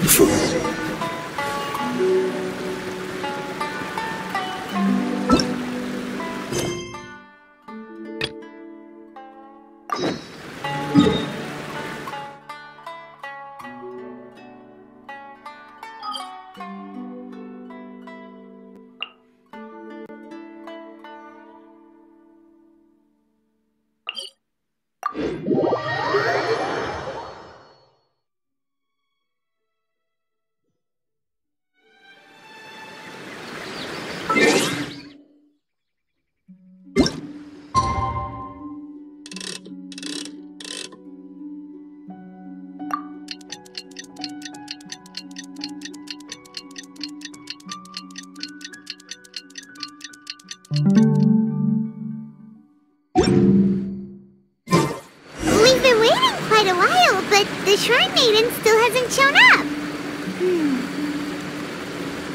beautiful. We've been waiting quite a while, but the Shrine Maiden still hasn't shown up.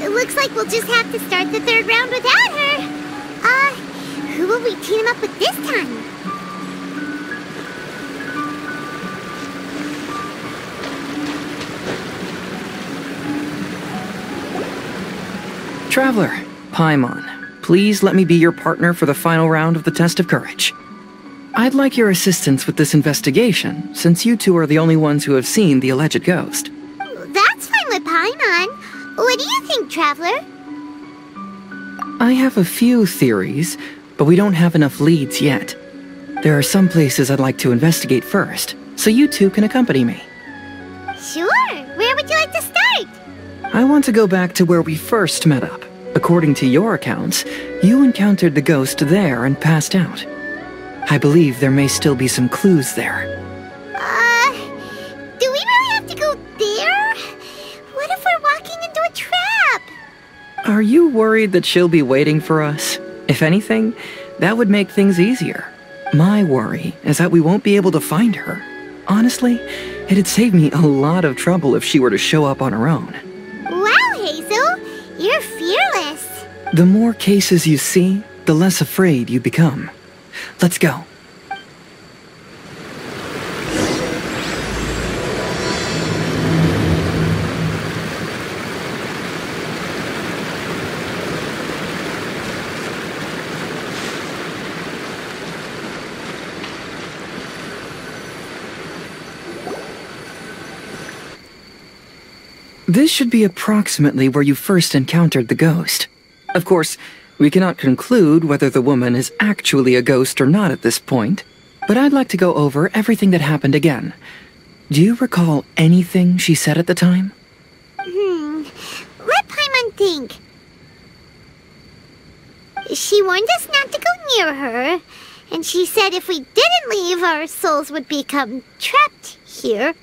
It looks like we'll just have to start the third round without her. Who will we team up with this time? Traveler, Paimon, please let me be your partner for the final round of the Test of Courage. I'd like your assistance with this investigation, since you two are the only ones who have seen the alleged ghost. That's fine with Paimon. What do you think, Traveler? I have a few theories, but we don't have enough leads yet. There are some places I'd like to investigate first, so you two can accompany me. Sure. Where would you like to start? I want to go back to where we first met up. According to your accounts, you encountered the ghost there and passed out. I believe there may still be some clues there. Do we really have to go there? What if we're walking into a trap? Are you worried that she'll be waiting for us? If anything, that would make things easier. My worry is that we won't be able to find her. Honestly, it'd save me a lot of trouble if she were to show up on her own. Wow, Heizou! You're fearless. The more cases you see, the less afraid you become. Let's go. This should be approximately where you first encountered the ghost. Of course, we cannot conclude whether the woman is actually a ghost or not at this point, but I'd like to go over everything that happened again. Do you recall anything she said at the time? Let Paimon think. She warned us not to go near her, and she said if we didn't leave, our souls would become trapped here.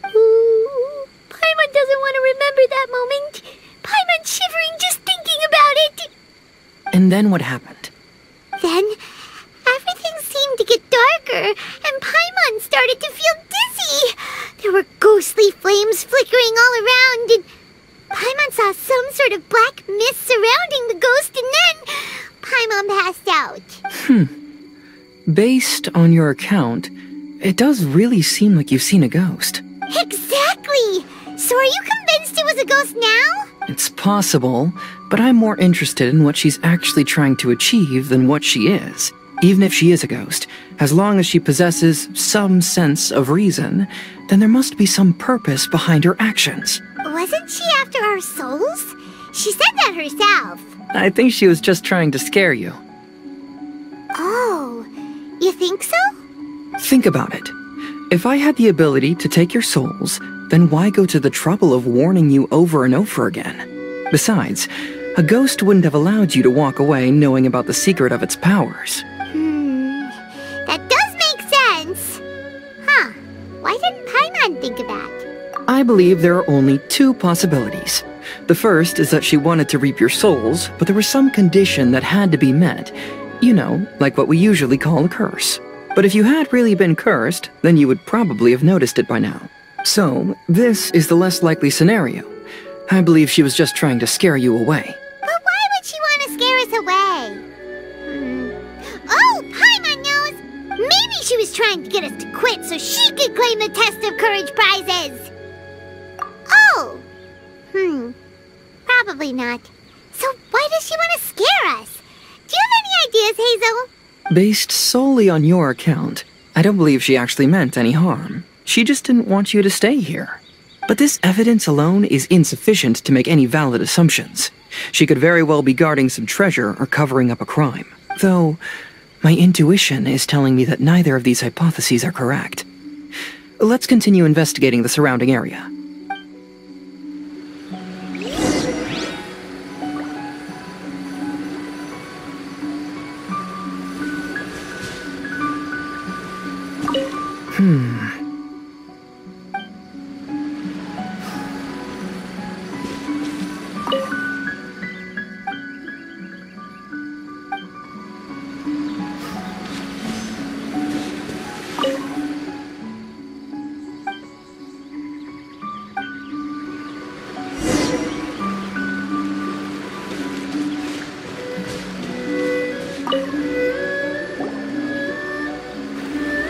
Ooh, Paimon doesn't want to remember that moment. Paimon's shivering just thinking about it. And then what happened? Then, everything seemed to get darker, and Paimon started to feel dizzy. There were ghostly flames flickering all around, and Paimon saw some sort of black mist surrounding the ghost, and then Paimon passed out. Based on your account, it does really seem like you've seen a ghost. Exactly! So are you convinced it was a ghost now? It's possible, but I'm more interested in what she's actually trying to achieve than what she is. Even if she is a ghost, as long as she possesses some sense of reason, then there must be some purpose behind her actions. Wasn't she after our souls? She said that herself. I think she was just trying to scare you. Oh, you think so? Think about it. If I had the ability to take your souls, then why go to the trouble of warning you over and over again? Besides, a ghost wouldn't have allowed you to walk away knowing about the secret of its powers. That does make sense. Huh, why didn't Paimon think of that? I believe there are only two possibilities. The first is that she wanted to reap your souls, but there was some condition that had to be met. You know, like what we usually call a curse. But if you had really been cursed, then you would probably have noticed it by now. So, this is the less likely scenario. I believe she was just trying to scare you away. But why would she want to scare us away? Oh, Paimon knows! Maybe she was trying to get us to quit so she could claim the Test of Courage prizes! Oh, Oh. Probably not. So why does she want to scare us? Do you have any ideas, Heizou? Based solely on your account, I don't believe she actually meant any harm. She just didn't want you to stay here. But this evidence alone is insufficient to make any valid assumptions. She could very well be guarding some treasure or covering up a crime. Though, my intuition is telling me that neither of these hypotheses are correct. Let's continue investigating the surrounding area.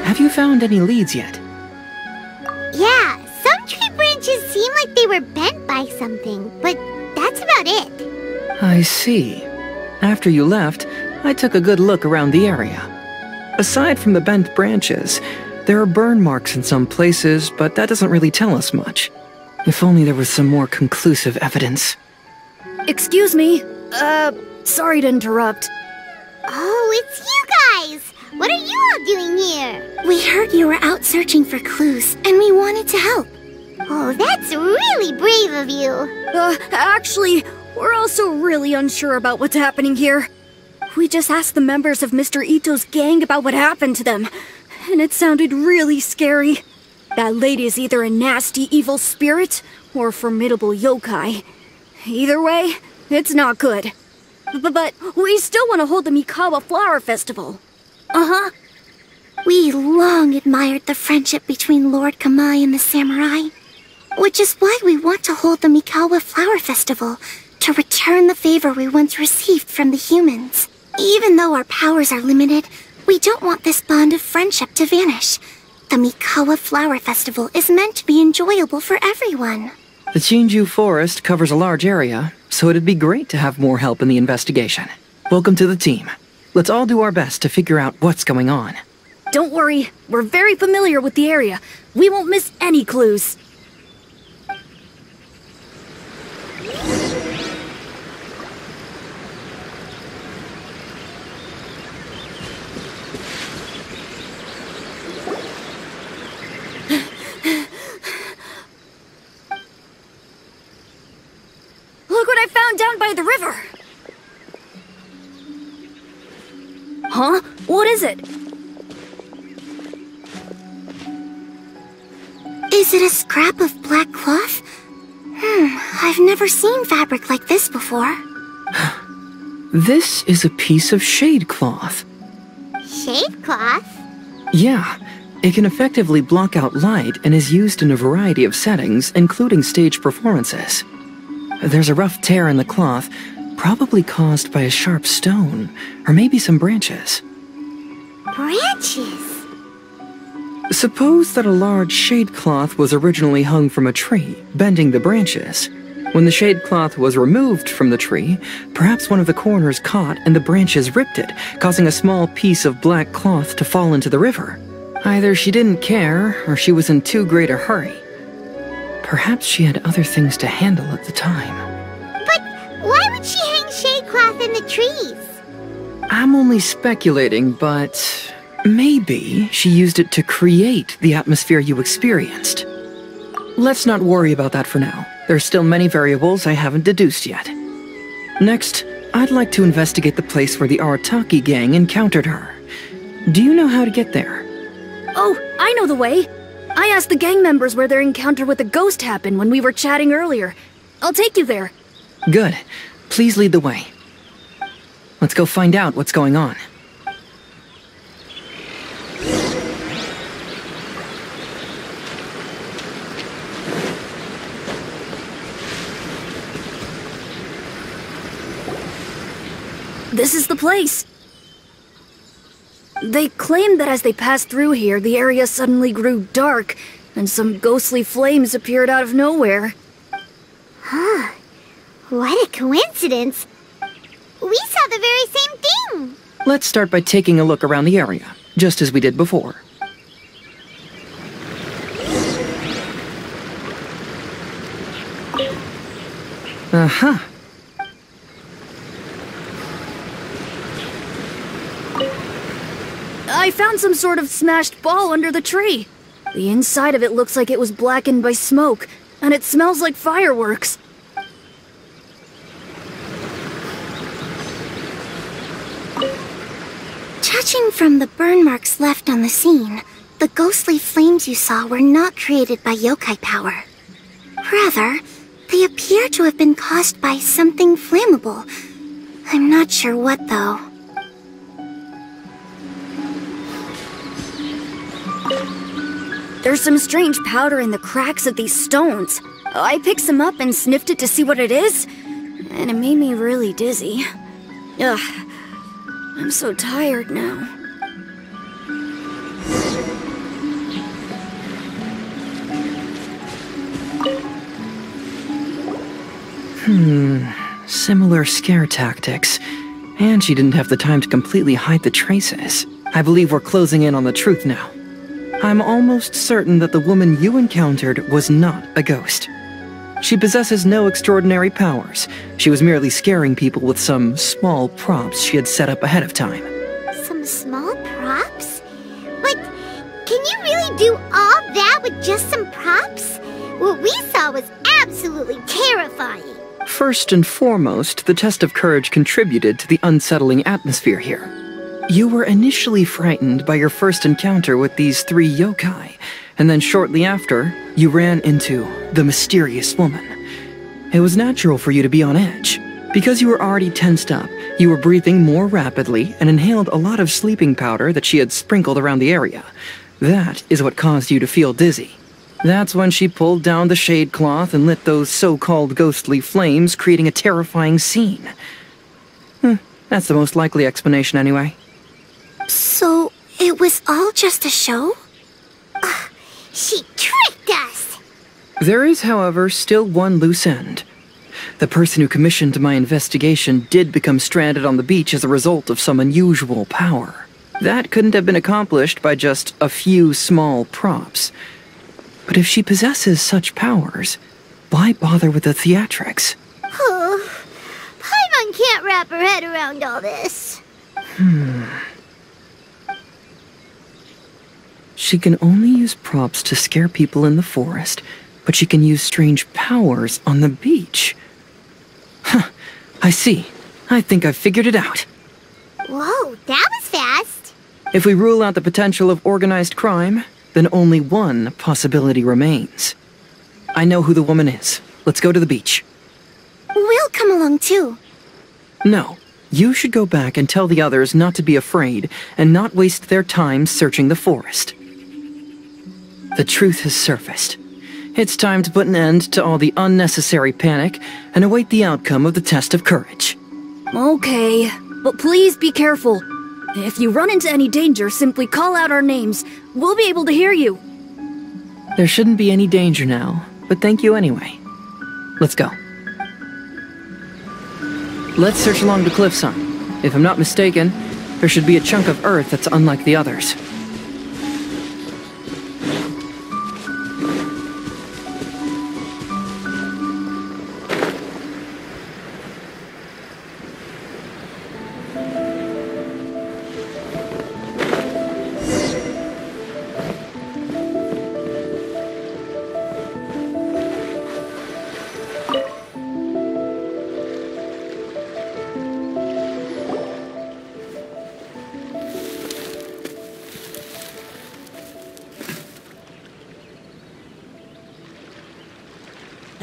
Have you found any leads yet? Yeah, some tree branches seem like they were bent by something, but that's about it. I see. After you left, I took a good look around the area. Aside from the bent branches, there are burn marks in some places, but that doesn't really tell us much. If only there was some more conclusive evidence. Excuse me. Sorry to interrupt. Oh, it's you guys! What are you all doing here? We heard you were out searching for clues, and we wanted to help. Oh, that's really brave of you. Actually, we're also really unsure about what's happening here. We just asked the members of Mr. Itto's gang about what happened to them, and it sounded really scary. That lady is either a nasty evil spirit or a formidable yokai. Either way, it's not good. But we still want to hold the Mikawa Flower Festival. Uh-huh. We long admired the friendship between Lord Kamai and the samurai, which is why we want to hold the Mikawa Flower Festival, to return the favor we once received from the humans. Even though our powers are limited, we don't want this bond of friendship to vanish. The Mikawa Flower Festival is meant to be enjoyable for everyone. The Chinju Forest covers a large area, so it'd be great to have more help in the investigation. Welcome to the team. Let's all do our best to figure out what's going on. Don't worry, we're very familiar with the area. We won't miss any clues. Look what I found down by the river! Huh? What is it? Is it a scrap of black cloth? I've never seen fabric like this before. This is a piece of shade cloth. Shade cloth? Yeah, it can effectively block out light and is used in a variety of settings, including stage performances. There's a rough tear in the cloth, probably caused by a sharp stone, or maybe some branches. Branches? Suppose that a large shade cloth was originally hung from a tree, bending the branches. When the shade cloth was removed from the tree, perhaps one of the corners caught and the branches ripped it, causing a small piece of black cloth to fall into the river. Either she didn't care, or she was in too great a hurry. Perhaps she had other things to handle at the time. But why would she hang shade cloth in the trees? I'm only speculating, but maybe she used it to create the atmosphere you experienced. Let's not worry about that for now. There's still many variables I haven't deduced yet. Next, I'd like to investigate the place where the Arataki gang encountered her. Do you know how to get there? Oh, I know the way. I asked the gang members where their encounter with the ghost happened when we were chatting earlier. I'll take you there. Good. Please lead the way. Let's go find out what's going on. This is the place. They claimed that as they passed through here, the area suddenly grew dark, and some ghostly flames appeared out of nowhere. Huh. What a coincidence. We saw the very same thing. Let's start by taking a look around the area, just as we did before. Uh-huh. I found some sort of smashed ball under the tree. The inside of it looks like it was blackened by smoke, and it smells like fireworks. Judging from the burn marks left on the scene, the ghostly flames you saw were not created by yokai power. Rather, they appear to have been caused by something flammable. I'm not sure what, though. There's some strange powder in the cracks of these stones. I picked some up and sniffed it to see what it is, and it made me really dizzy. Ugh, I'm so tired now. Similar scare tactics. And she didn't have the time to completely hide the traces. I believe we're closing in on the truth now. I'm almost certain that the woman you encountered was not a ghost. She possesses no extraordinary powers. She was merely scaring people with some small props she had set up ahead of time. Some small props? But can you really do all that with just some props? What we saw was absolutely terrifying. First and foremost, the test of courage contributed to the unsettling atmosphere here. You were initially frightened by your first encounter with these 3 yokai, and then shortly after, you ran into the mysterious woman. It was natural for you to be on edge. Because you were already tensed up, you were breathing more rapidly and inhaled a lot of sleeping powder that she had sprinkled around the area. That is what caused you to feel dizzy. That's when she pulled down the shade cloth and lit those so-called ghostly flames, creating a terrifying scene. That's the most likely explanation anyway. So, it was all just a show? She tricked us! There is, however, still one loose end. The person who commissioned my investigation did become stranded on the beach as a result of some unusual power. That couldn't have been accomplished by just a few small props. But if she possesses such powers, why bother with the theatrics? Paimon can't wrap her head around all this. She can only use props to scare people in the forest, but she can use strange powers on the beach. I see. I think I've figured it out. Whoa, that was fast. If we rule out the potential of organized crime, then only one possibility remains. I know who the woman is. Let's go to the beach. We'll come along too. No, you should go back and tell the others not to be afraid and not waste their time searching the forest. The truth has surfaced. It's time to put an end to all the unnecessary panic and await the outcome of the test of courage. Okay, but please be careful. If you run into any danger, simply call out our names. We'll be able to hear you. There shouldn't be any danger now, but thank you anyway. Let's go. Let's search along the cliffside. If I'm not mistaken, there should be a chunk of earth that's unlike the others.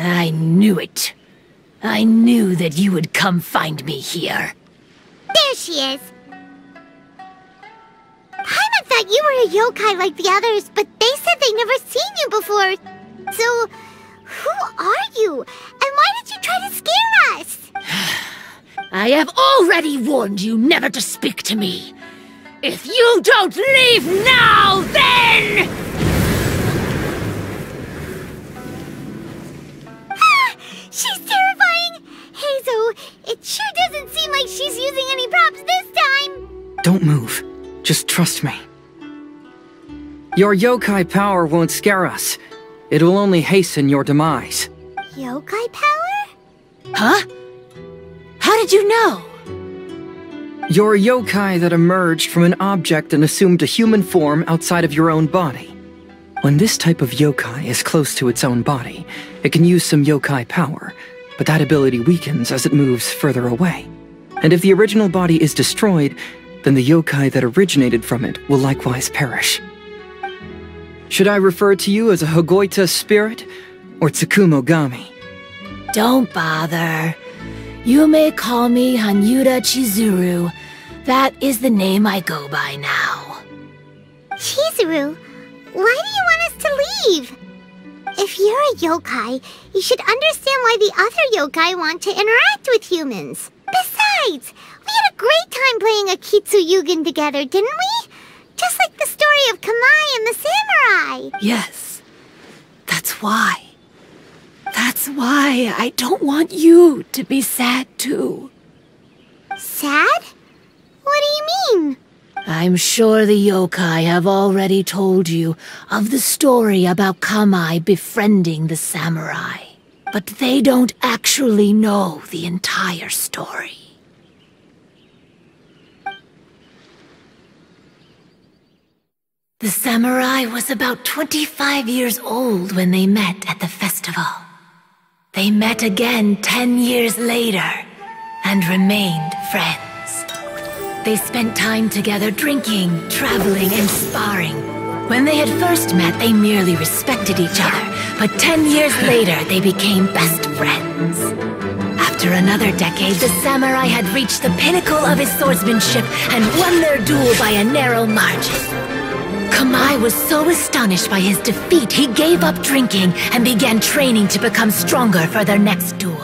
I knew it. I knew that you would come find me here. There she is. Paimon thought you were a yokai like the others, but they said they'd never seen you before. So, who are you? And why did you try to scare us? I have already warned you never to speak to me. If you don't leave now, then... She's Just trust me. Your yokai power won't scare us. It will only hasten your demise. Yokai power? Huh? How did you know? You're a yokai that emerged from an object and assumed a human form outside of your own body. When this type of yokai is close to its own body, it can use some yokai power, but that ability weakens as it moves further away. And if the original body is destroyed, then the yokai that originated from it will likewise perish. Should I refer to you as a Hagoita spirit or Tsukumogami? Don't bother. You may call me Hanyuda Chizuru. That is the name I go by now. Chizuru, why do you want us to leave? If you're a yokai, you should understand why the other yokai want to interact with humans. Besides, we had a great time playing Akitsu Yugen together, didn't we? Just like the story of Kamai and the samurai. Yes. That's why. That's why I don't want you to be sad too. Sad? What do you mean? I'm sure the yokai have already told you of the story about Kamai befriending the samurai. But they don't actually know the entire story. The samurai was about 25 years old when they met at the festival. They met again 10 years later and remained friends. They spent time together drinking, traveling, and sparring. When they had first met, they merely respected each other, but 10 years later, they became best friends. After another decade, the samurai had reached the pinnacle of his swordsmanship and won their duel by a narrow margin. Kamai was so astonished by his defeat, he gave up drinking and began training to become stronger for their next duel.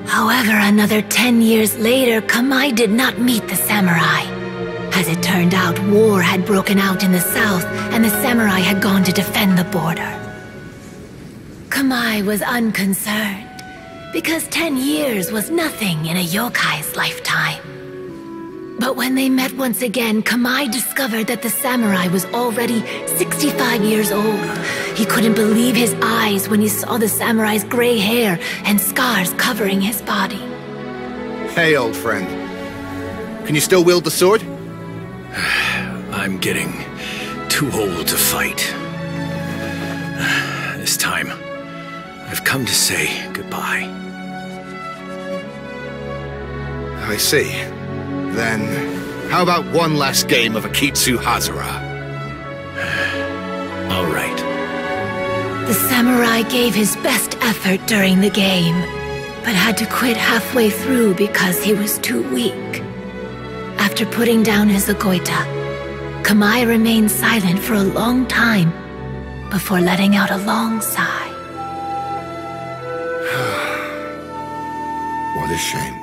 However, another 10 years later, Kamai did not meet the samurai. As it turned out, war had broken out in the south, and the samurai had gone to defend the border. Kamai was unconcerned, because 10 years was nothing in a yokai's lifetime. But when they met once again, Kamai discovered that the samurai was already 65 years old. He couldn't believe his eyes when he saw the samurai's gray hair and scars covering his body. Hey, old friend. Can you still wield the sword? I'm getting too old to fight. This time, I've come to say goodbye. I see. Then, how about one last game of Akitsu Hazara? All right. The samurai gave his best effort during the game, but had to quit halfway through because he was too weak. After putting down his agoita, Kamai remained silent for a long time before letting out a long sigh. What a shame.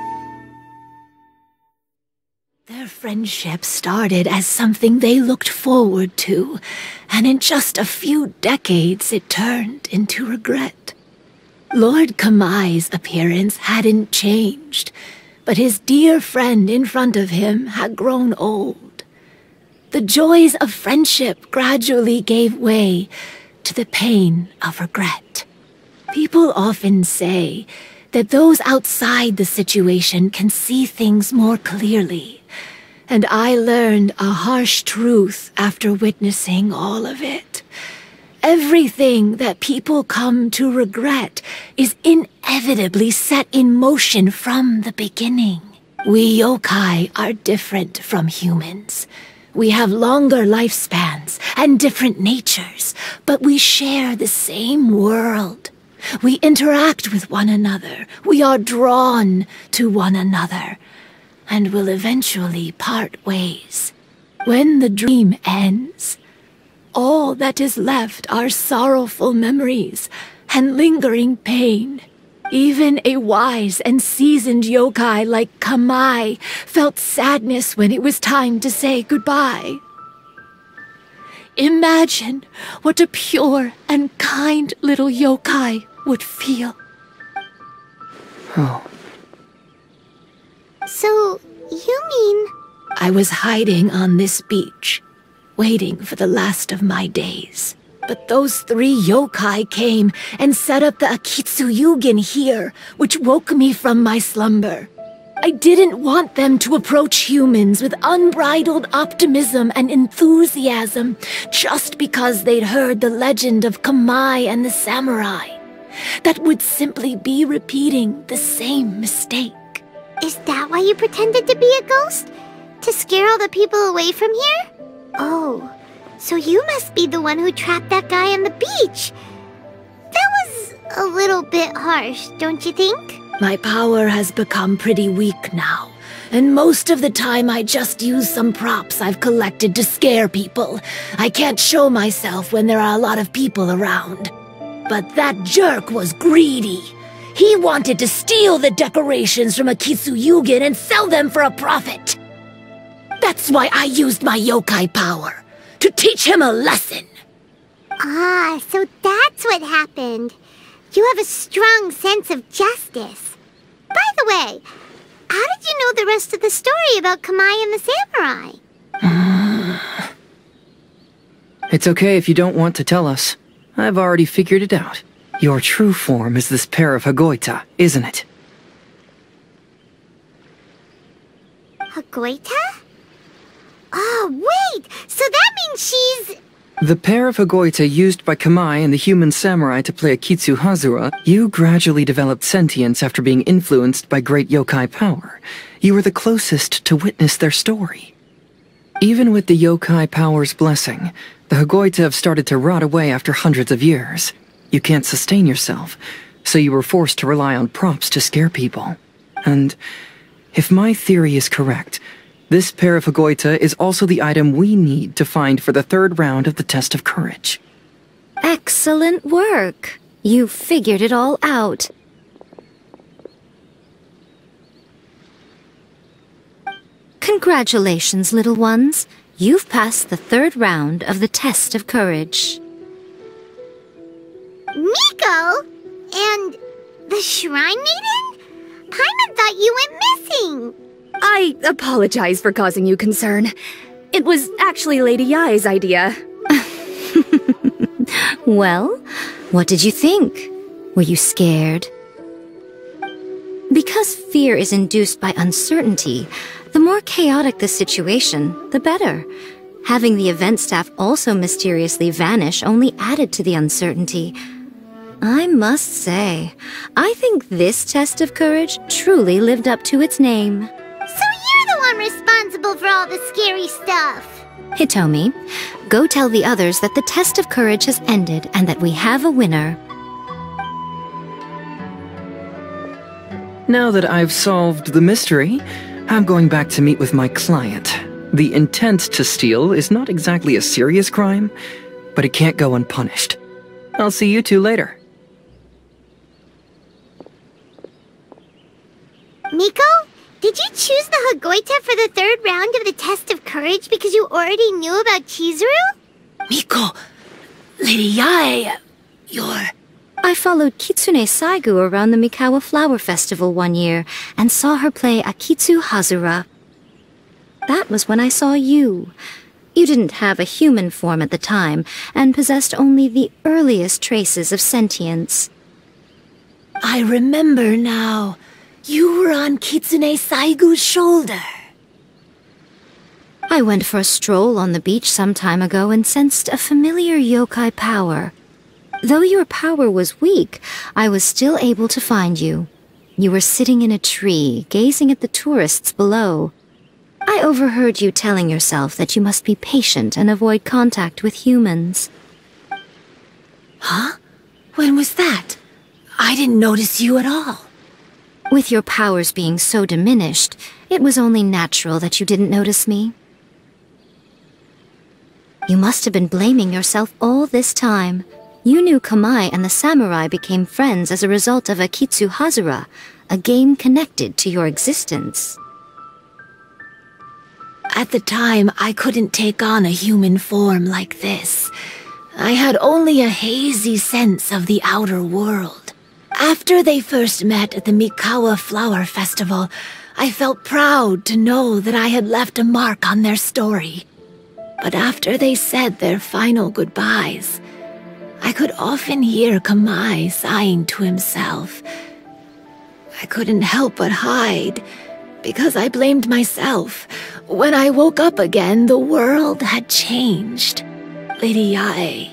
Their friendship started as something they looked forward to, and in just a few decades it turned into regret. Lord Kamai's appearance hadn't changed, but his dear friend in front of him had grown old. The joys of friendship gradually gave way to the pain of regret. People often say that those outside the situation can see things more clearly, and I learned a harsh truth after witnessing all of it. Everything that people come to regret is inevitably set in motion from the beginning. We yokai are different from humans. We have longer lifespans and different natures, but we share the same world. We interact with one another. We are drawn to one another, and will eventually part ways. When the dream ends, all that is left are sorrowful memories and lingering pain. Even a wise and seasoned yokai like Kamai felt sadness when it was time to say goodbye. Imagine what a pure and kind little yokai would feel. Oh. So, you mean... I was hiding on this beach, waiting for the last of my days. But those 3 yokai came and set up the Akitsuyugen here, which woke me from my slumber. I didn't want them to approach humans with unbridled optimism and enthusiasm just because they'd heard the legend of Kamai and the samurai. That would simply be repeating the same mistake. Is that why you pretended to be a ghost? To scare all the people away from here? Oh, so you must be the one who trapped that guy on the beach. That was a little bit harsh, don't you think? My power has become pretty weak now, and most of the time I just use some props I've collected to scare people. I can't show myself when there are a lot of people around. But that jerk was greedy. He wanted to steal the decorations from Akitsuyugen and sell them for a profit. That's why I used my yokai power, to teach him a lesson. Ah, so that's what happened. You have a strong sense of justice. By the way, how did you know the rest of the story about Kamai and the samurai? It's okay if you don't want to tell us. I've already figured it out. Your true form is this pair of Hagoita, isn't it? Hagoita? Oh, wait! So that means she's... The pair of Hagoita used by Kamai and the human samurai to play Akitsu Hazura, you gradually developed sentience after being influenced by great yokai power. You were the closest to witness their story. Even with the yokai power's blessing, the Hagoita have started to rot away after hundreds of years. You can't sustain yourself, so you were forced to rely on props to scare people. And if my theory is correct, this pair of Hagoita is also the item we need to find for the 3rd round of the test of courage. Excellent work. You figured it all out. Congratulations, little ones. You've passed the 3rd round of the test of courage. Miko? And the Shrine Maiden? Paimon thought you went missing. I apologize for causing you concern. It was actually Lady Yai's idea. Well, what did you think? Were you scared? Because fear is induced by uncertainty, the more chaotic the situation, the better. Having the event staff also mysteriously vanish only added to the uncertainty. I must say, I think this test of courage truly lived up to its name. So you're the one responsible for all the scary stuff. Hitomi, go tell the others that the test of courage has ended and that we have a winner. Now that I've solved the mystery, I'm going back to meet with my client. The intent to steal is not exactly a serious crime, but it can't go unpunished. I'll see you two later. Miko, did you choose the Hagoita for the 3rd round of the test of courage because you already knew about Chizuru? Miko, Lady Yae, you're... I followed Kitsune Saigu around the Mikawaflowerfestival one year and saw her play Akitsu Hazura. That was when I saw you. You didn't have a human form at the time and possessed only the earliest traces of sentience. I remember now. You were on Kitsune Saigu's shoulder. I went for a stroll on the beach some time ago and sensed a familiar yokai power. Though your power was weak, I was still able to find you. You were sitting in a tree, gazing at the tourists below. I overheard you telling yourself that you must be patient and avoid contact with humans. Huh? When was that? I didn't notice you at all. With your powers being so diminished, it was only natural that you didn't notice me. You must have been blaming yourself all this time. You knew Kamai and the samurai became friends as a result of Akitsu Hazura, a game connected to your existence. At the time, I couldn't take on a human form like this. I had only a hazy sense of the outer world. After they first met at the Mikawa Flower Festival, I felt proud to know that I had left a mark on their story. But after they said their final goodbyes, I could often hear Kamai sighing to himself. I couldn't help but hide, because I blamed myself. When I woke up again, the world had changed. Lady Yae,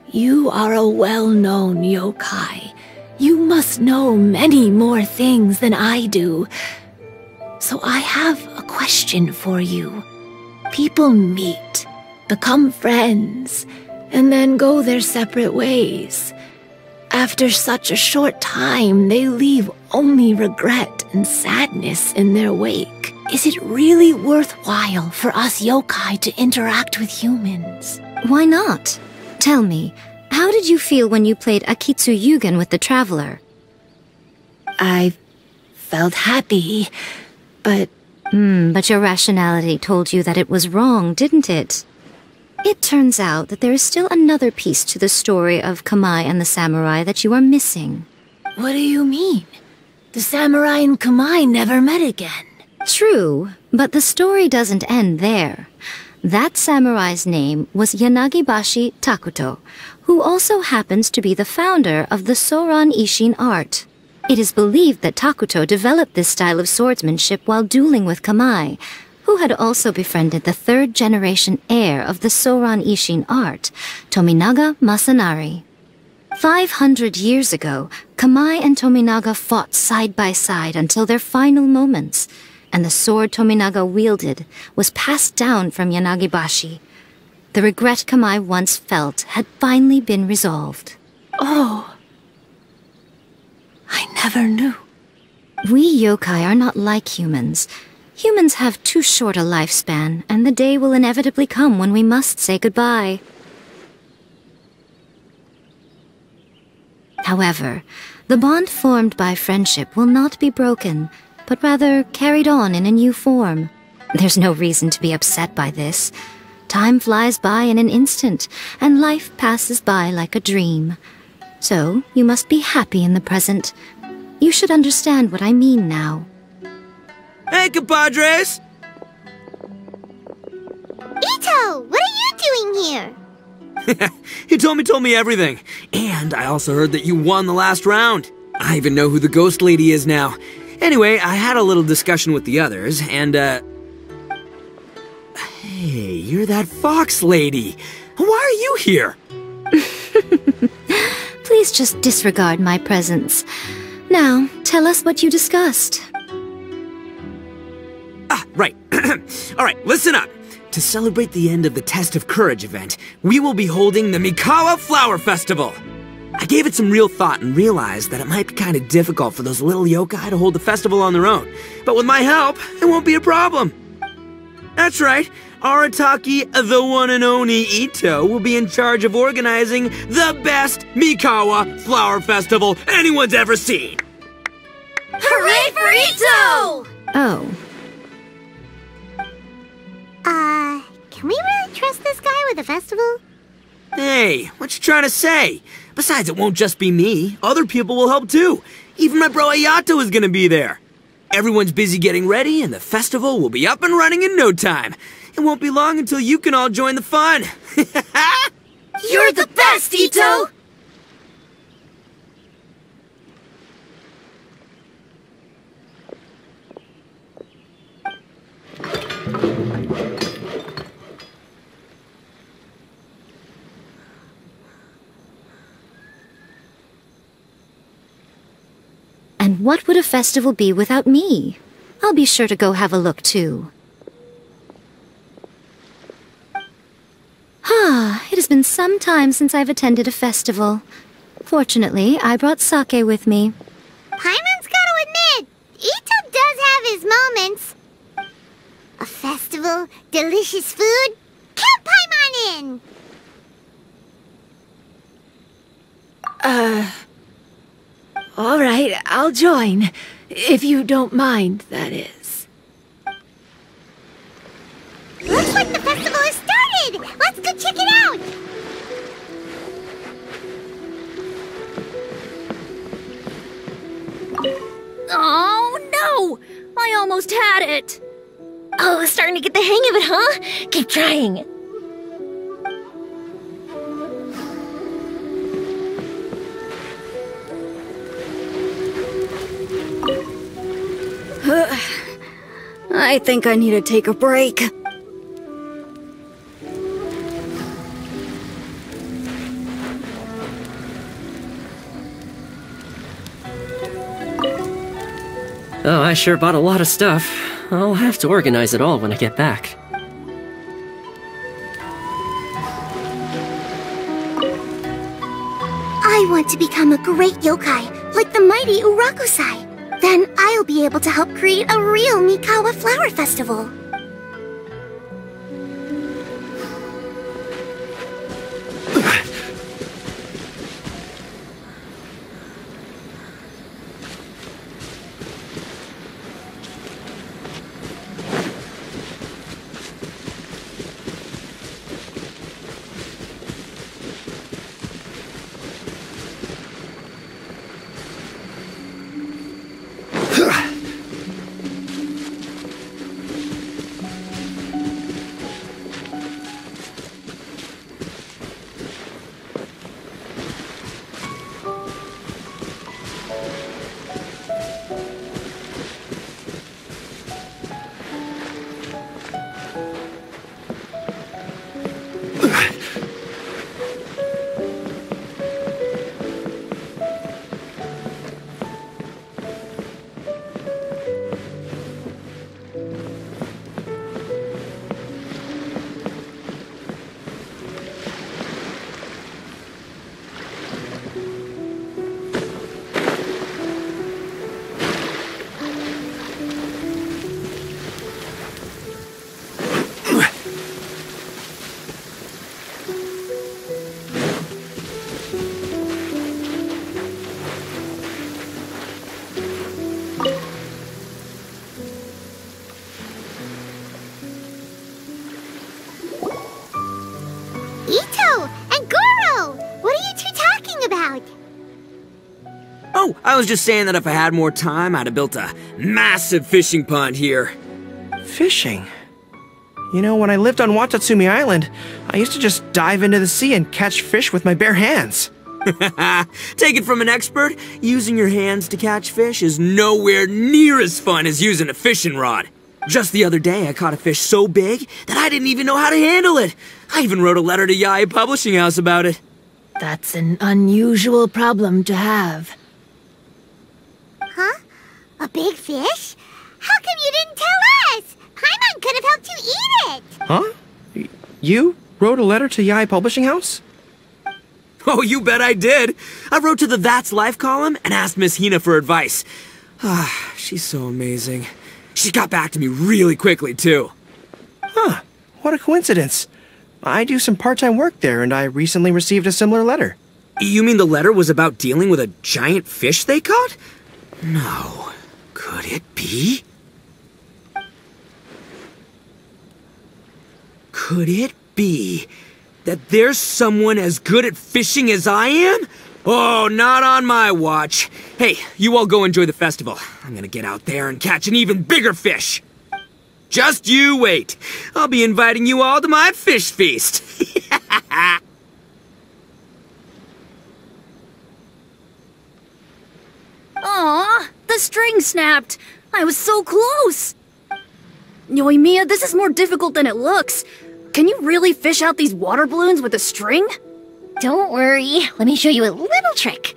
you are a well-known yokai. You must know many more things than I do. So I have a question for you. People meet, become friends, and then go their separate ways. After such a short time, they leave only regret and sadness in their wake. Is it really worthwhile for us yokai to interact with humans? Why not? Tell me, how did you feel when you played Akitsu Yugen with the Traveler? I felt happy, but... But your rationality told you that it was wrong, didn't it? It turns out that there is still another piece to the story of Kamai and the samurai that you are missing. What do you mean? The samurai and Kamai never met again. True, but the story doesn't end there. That samurai's name was Yanagibashi Takuto, who also happens to be the founder of the Soran Ishin art. It is believed that Takuto developed this style of swordsmanship while dueling with Kamai, who had also befriended the third-generation heir of the Soran Ishin art, Tominaga Masanari. 500 years ago, Kamai and Tominaga fought side by side until their final moments, and the sword Tominaga wielded was passed down from Yanagibashi. The regret Kamai once felt had finally been resolved. Oh, I never knew. We yokai are not like humans. Humans have too short a lifespan, and the day will inevitably come when we must say goodbye. However, the bond formed by friendship will not be broken, but rather carried on in a new form. There's no reason to be upset by this. Time flies by in an instant, and life passes by like a dream. So, you must be happy in the present. You should understand what I mean now. Hey, compadres! Itto, what are you doing here? He told me everything. And I also heard that you won the last round. I even know who the ghost lady is now. Anyway, I had a little discussion with the others, and, Hey, you're that fox lady. Why are you here? Please just disregard my presence. Now, tell us what you discussed. Right. Alright, listen up. To celebrate the end of the Test of Courage event, we will be holding the Mikawaflowerfestival. I gave it some real thought and realized that it might be kind of difficult for those little yokai to hold the festival on their own. But with my help, it won't be a problem. That's right. Arataki, the one and only Itto, will be in charge of organizing the best Mikawa Flower Festival anyone's ever seen. Hooray for Itto! Oh. Can we really trust this guy with the festival? Hey, what you trying to say? Besides, it won't just be me. Other people will help too. Even my bro Ayato is gonna be there. Everyone's busy getting ready, and the festival will be up and running in no time. It won't be long until you can all join the fun. You're the best, Itto! And what would a festival be without me? I'll be sure to go have a look too. It has been some time since I've attended a festival. Fortunately, I brought sake with me. Paimon's gotta admit, Itto does have his moments. A festival, delicious food, count Paimon in! All right, I'll join. If you don't mind, that is. Looks like the festival has started! Let's go check it out! Oh no! I almost had it! Oh, starting to get the hang of it, huh? Keep trying. I think I need to take a break. Oh, I sure bought a lot of stuff. I'll have to organize it all when I get back. I want to become a great yokai, like the mighty Urakusai. Then I'll be able to help create a real Mikawa Flower Festival. Itto and Goro! What are you two talking about? Oh, I was just saying that if I had more time, I'd have built a massive fishing pond here. Fishing? You know, when I lived on Watatsumi Island, I used to just dive into the sea and catch fish with my bare hands. Take it from an expert, using your hands to catch fish is nowhere near as fun as using a fishing rod. Just the other day, I caught a fish so big that I didn't even know how to handle it. I even wrote a letter to Yae Publishing House about it. That's an unusual problem to have. Huh? A big fish? How come you didn't tell us? Paimon could have helped you eat it! Huh? You wrote a letter to Yae Publishing House? Oh, you bet I did. I wrote to the That's Life column and asked Miss Hina for advice. Ah, she's so amazing. She got back to me really quickly, too. Huh. What a coincidence. I do some part-time work there, and I recently received a similar letter. You mean the letter was about dealing with a giant fish they caught? No. Could it be? Could it be that there's someone as good at fishing as I am? Oh, not on my watch. Hey, you all go enjoy the festival. I'm gonna get out there and catch an even bigger fish. Just you wait. I'll be inviting you all to my fish feast. Aw, the string snapped. I was so close. Yoimiya, this is more difficult than it looks. Can you really fish out these water balloons with a string? Don't worry, let me show you a little trick.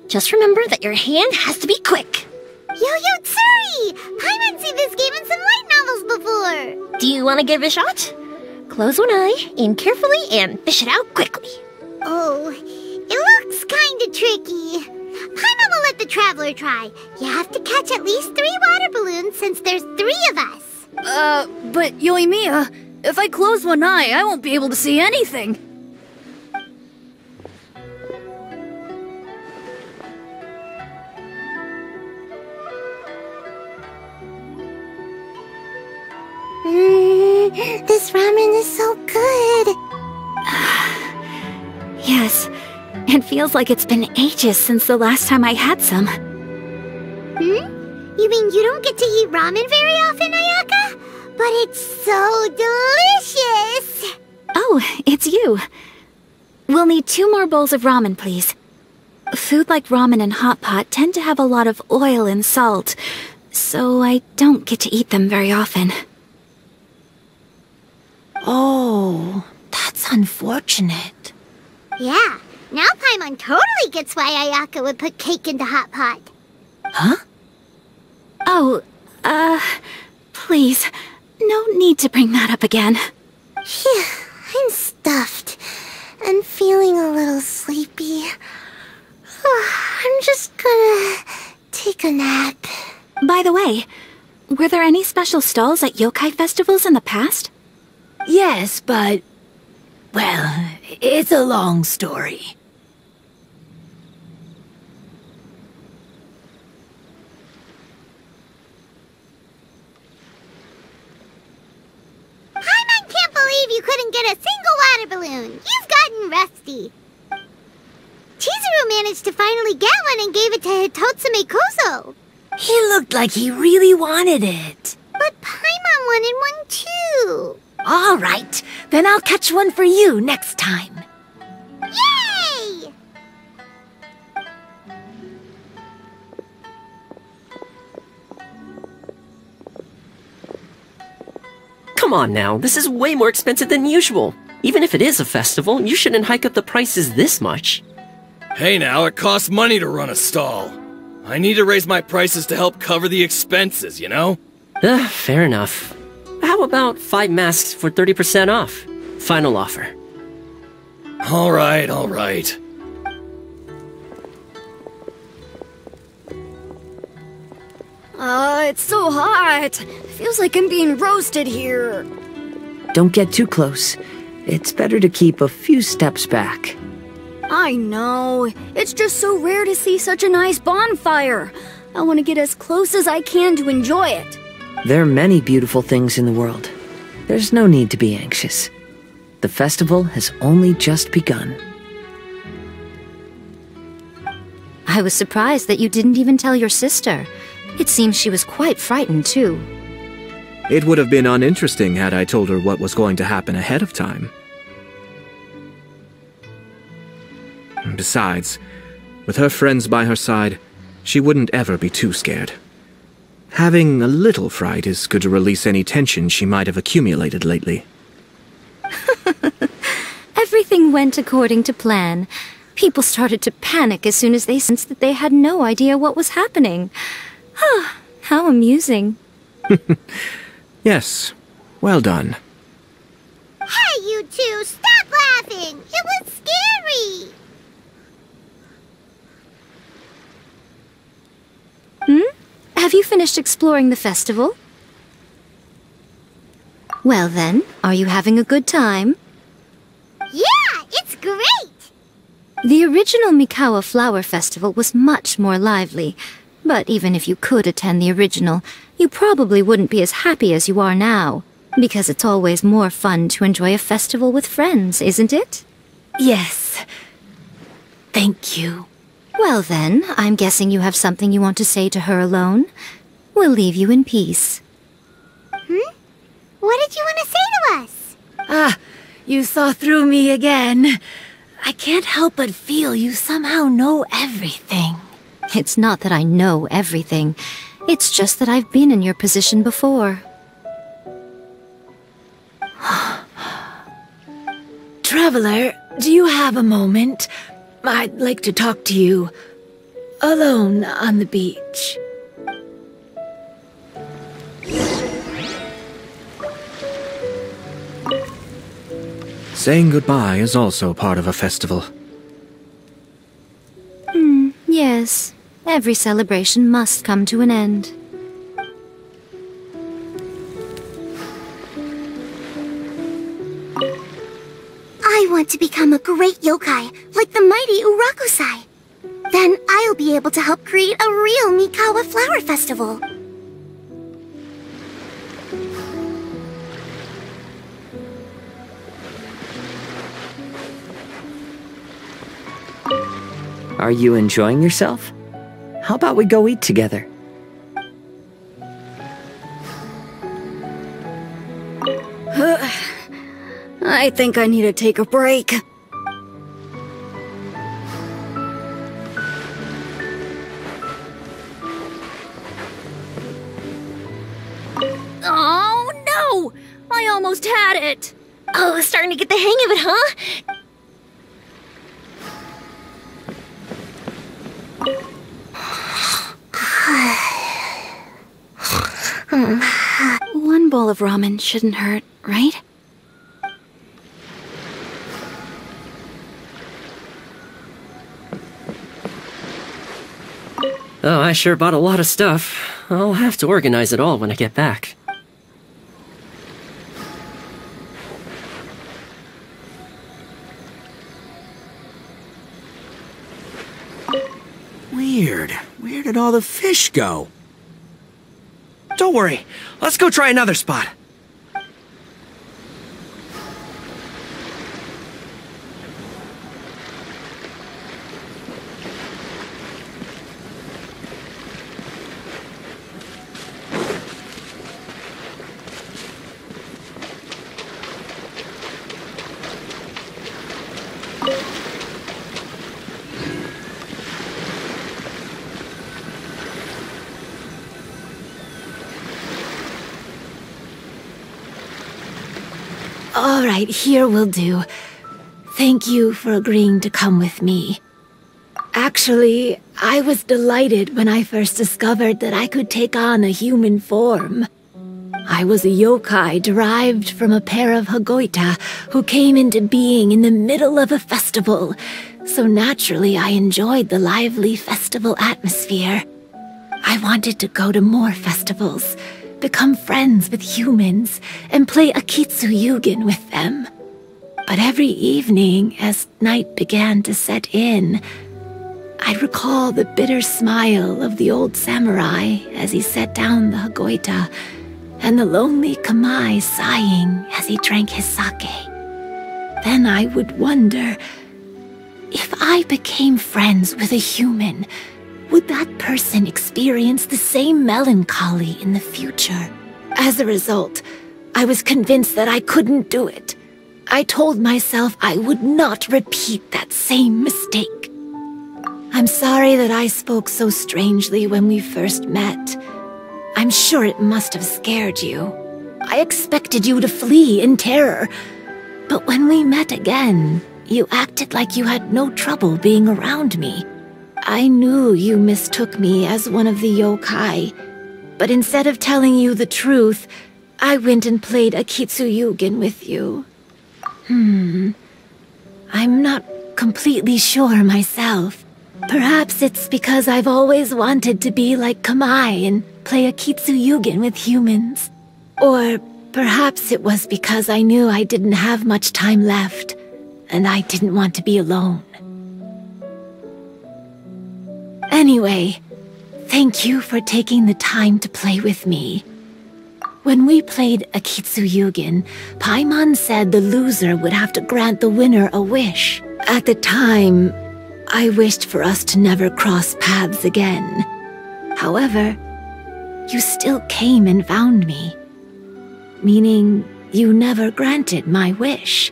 Just remember that your hand has to be quick. Yo-Yo Tsuri! Paimon's seen this game in some light novels before. Do you want to give it a shot? Close one eye, aim carefully, and fish it out quickly. Oh, it looks kinda tricky. Paimon will let the traveler try. You have to catch at least 3 water balloons since there's 3 of us. But Yoimiya, if I close one eye, I won't be able to see anything. This ramen is so good. Yes, it feels like it's been ages since the last time I had some. You mean you don't get to eat ramen very often, Ayaka? But it's so delicious! Oh, it's you. We'll need 2 more bowls of ramen, please. Food like ramen and hot pot tend to have a lot of oil and salt, so I don't get to eat them very often. Oh, that's unfortunate. Yeah, now Paimon totally gets why Ayaka would put cake in the hot pot. Huh? Oh, please, no need to bring that up again. Phew, I'm stuffed and feeling a little sleepy. I'm just gonna take a nap. By the way, were there any special stalls at yokai festivals in the past? Yes, but... well, it's a long story. Paimon can't believe you couldn't get a single water balloon. You've gotten rusty. Chizuru managed to finally get one and gave it to Hitotsume Kozo. He looked like he really wanted it. But Paimon wanted one too. All right, then I'll catch one for you next time. Yay! Come on now, this is way more expensive than usual. Even if it is a festival, you shouldn't hike up the prices this much. Hey now, it costs money to run a stall. I need to raise my prices to help cover the expenses, you know? Fair enough. How about 5 masks for 30% off? Final offer. Alright, alright. It's so hot. Feels like I'm being roasted here. Don't get too close. It's better to keep a few steps back. I know. It's just so rare to see such a nice bonfire. I want to get as close as I can to enjoy it. There are many beautiful things in the world. There's no need to be anxious. The festival has only just begun. I was surprised that you didn't even tell your sister. It seems she was quite frightened, too. It would have been uninteresting had I told her what was going to happen ahead of time. Besides, with her friends by her side, she wouldn't ever be too scared. Having a little fright is good to release any tension she might have accumulated lately. Everything went according to plan. People started to panic as soon as they sensed that they had no idea what was happening. How amusing. Yes, well done. Hey, you two, stop laughing! It was scary! Have you finished exploring the festival? Well then, are you having a good time? Yeah, it's great! The original Mikawa Flower Festival was much more lively, but even if you could attend the original, you probably wouldn't be as happy as you are now, because it's always more fun to enjoy a festival with friends, isn't it? Yes. Thank you. Well then, I'm guessing you have something you want to say to her alone. We'll leave you in peace. What did you want to say to us? You saw through me again. I can't help but feel you somehow know everything. It's not that I know everything. It's just that I've been in your position before. Traveler, do you have a moment? I'd like to talk to you. Alone on the beach. Saying goodbye is also part of a festival. Yes. Every celebration must come to an end. I want to become a great yokai, like the mighty Urakusai. Then I'll be able to help create a real Mikawa Flower Festival. Are you enjoying yourself? How about we go eat together? I think I need to take a break. Oh, no! I almost had it! Oh, starting to get the hang of it, huh? One bowl of ramen shouldn't hurt, right? Oh, I sure bought a lot of stuff. I'll have to organize it all when I get back. Weird. Where did all the fish go? Don't worry. Let's go try another spot. All right, here will do. Thank you for agreeing to come with me. Actually, I was delighted when I first discovered that I could take on a human form. I was a yokai derived from a pair of Hagoita who came into being in the middle of a festival, so naturally I enjoyed the lively festival atmosphere. I wanted to go to more festivals, become friends with humans, and play Akitsu Yugen with them. But every evening, as night began to set in, I'd recall the bitter smile of the old samurai as he set down the Hagoita, and the lonely Kamai sighing as he drank his sake. Then I would wonder, if I became friends with a human, would that person experience the same melancholy in the future? As a result, I was convinced that I couldn't do it. I told myself I would not repeat that same mistake. I'm sorry that I spoke so strangely when we first met. I'm sure it must have scared you. I expected you to flee in terror. But when we met again, you acted like you had no trouble being around me. I knew you mistook me as one of the yokai, but instead of telling you the truth, I went and played Akitsu Yugen with you. I'm not completely sure myself. Perhaps it's because I've always wanted to be like Kamai and play Akitsu Yugen with humans. Or perhaps it was because I knew I didn't have much time left, and I didn't want to be alone. Anyway, thank you for taking the time to play with me. When we played Akitsu Yugen, Paimon said the loser would have to grant the winner a wish. At the time, I wished for us to never cross paths again. However, you still came and found me, meaning you never granted my wish.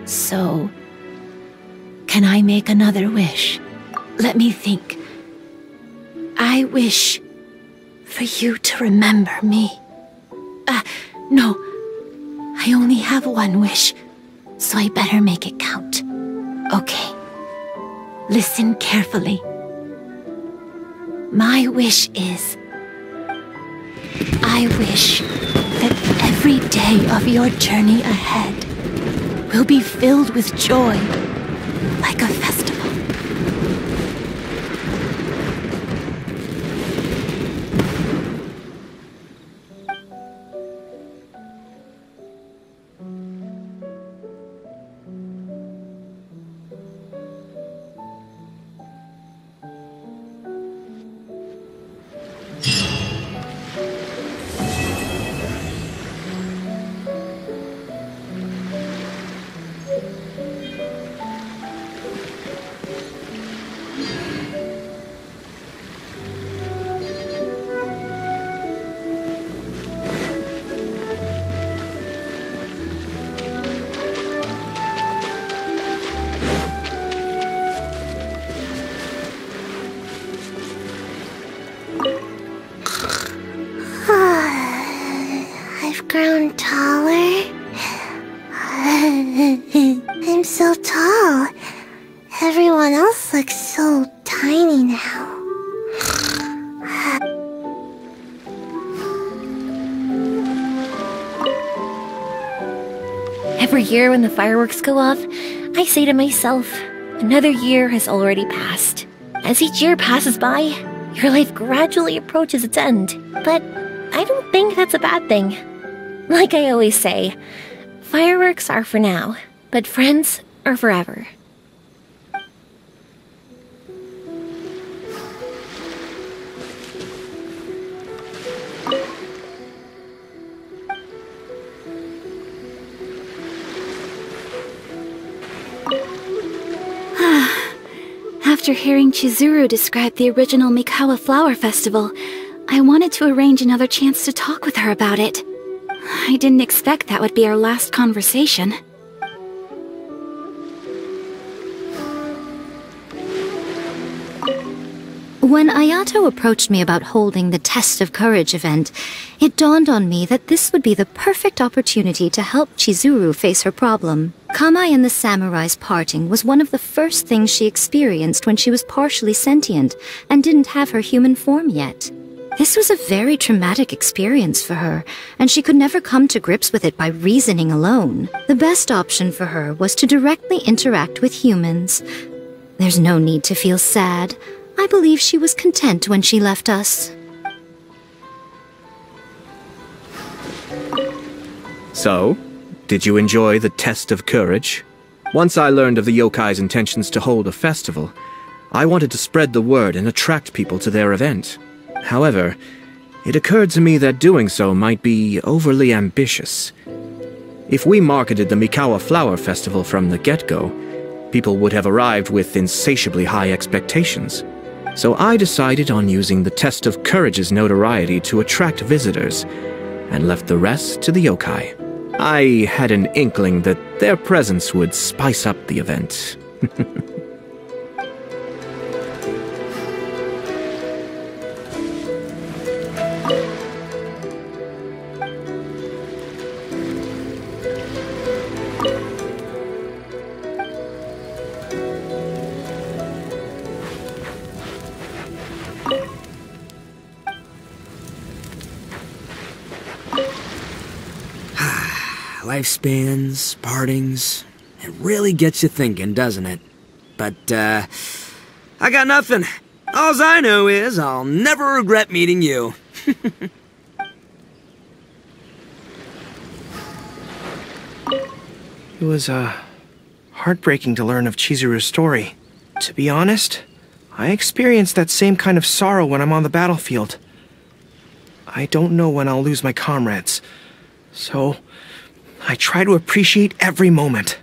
So, can I make another wish? Let me think. I wish for you to remember me. No. I only have one wish, so I better make it count. Okay. Listen carefully. My wish is, I wish that every day of your journey ahead will be filled with joy, like a festival. Everyone else looks so tiny now. Every year when the fireworks go off, I say to myself, another year has already passed. As each year passes by, your life gradually approaches its end. But I don't think that's a bad thing. Like I always say, fireworks are for now, but friends are forever. After hearing Chizuru describe the original Mikawa Flower Festival, I wanted to arrange another chance to talk with her about it. I didn't expect that would be our last conversation. When Ayato approached me about holding the Test of Courage event, it dawned on me that this would be the perfect opportunity to help Chizuru face her problem. Kamai and the samurai's parting was one of the first things she experienced when she was partially sentient and didn't have her human form yet. This was a very traumatic experience for her, and she could never come to grips with it by reasoning alone. The best option for her was to directly interact with humans. There's no need to feel sad. I believe she was content when she left us. So, did you enjoy the Test of Courage? Once I learned of the yokai's intentions to hold a festival, I wanted to spread the word and attract people to their event. However, it occurred to me that doing so might be overly ambitious. If we marketed the Mikawa Flower Festival from the get-go, people would have arrived with insatiably high expectations. So I decided on using the Test of Courage's notoriety to attract visitors, and left the rest to the yokai. I had an inkling that their presence would spice up the event. Lifespans, partings, it really gets you thinking, doesn't it? But, I got nothing. Alls I know is I'll never regret meeting you. It was, heartbreaking to learn of Chizuru's story. To be honest, I experienced that same kind of sorrow when I'm on the battlefield. I don't know when I'll lose my comrades, so I try to appreciate every moment.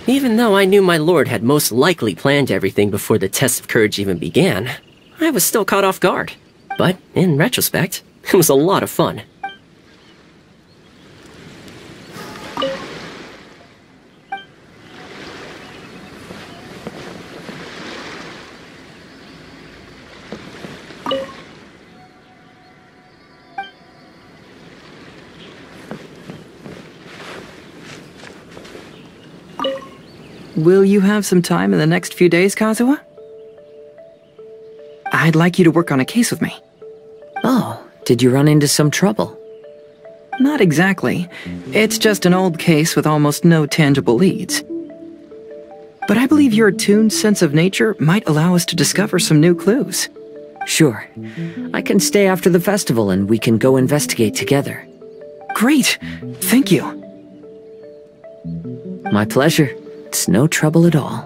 Even though I knew my lord had most likely planned everything before the Test of Courage even began, I was still caught off guard. But, in retrospect, it was a lot of fun. Will you have some time in the next few days, Kazuha? I'd like you to work on a case with me. Oh, did you run into some trouble? Not exactly. It's just an old case with almost no tangible leads. But I believe your attuned sense of nature might allow us to discover some new clues. Sure. I can stay after the festival and we can go investigate together. Great! Thank you. My pleasure. It's no trouble at all.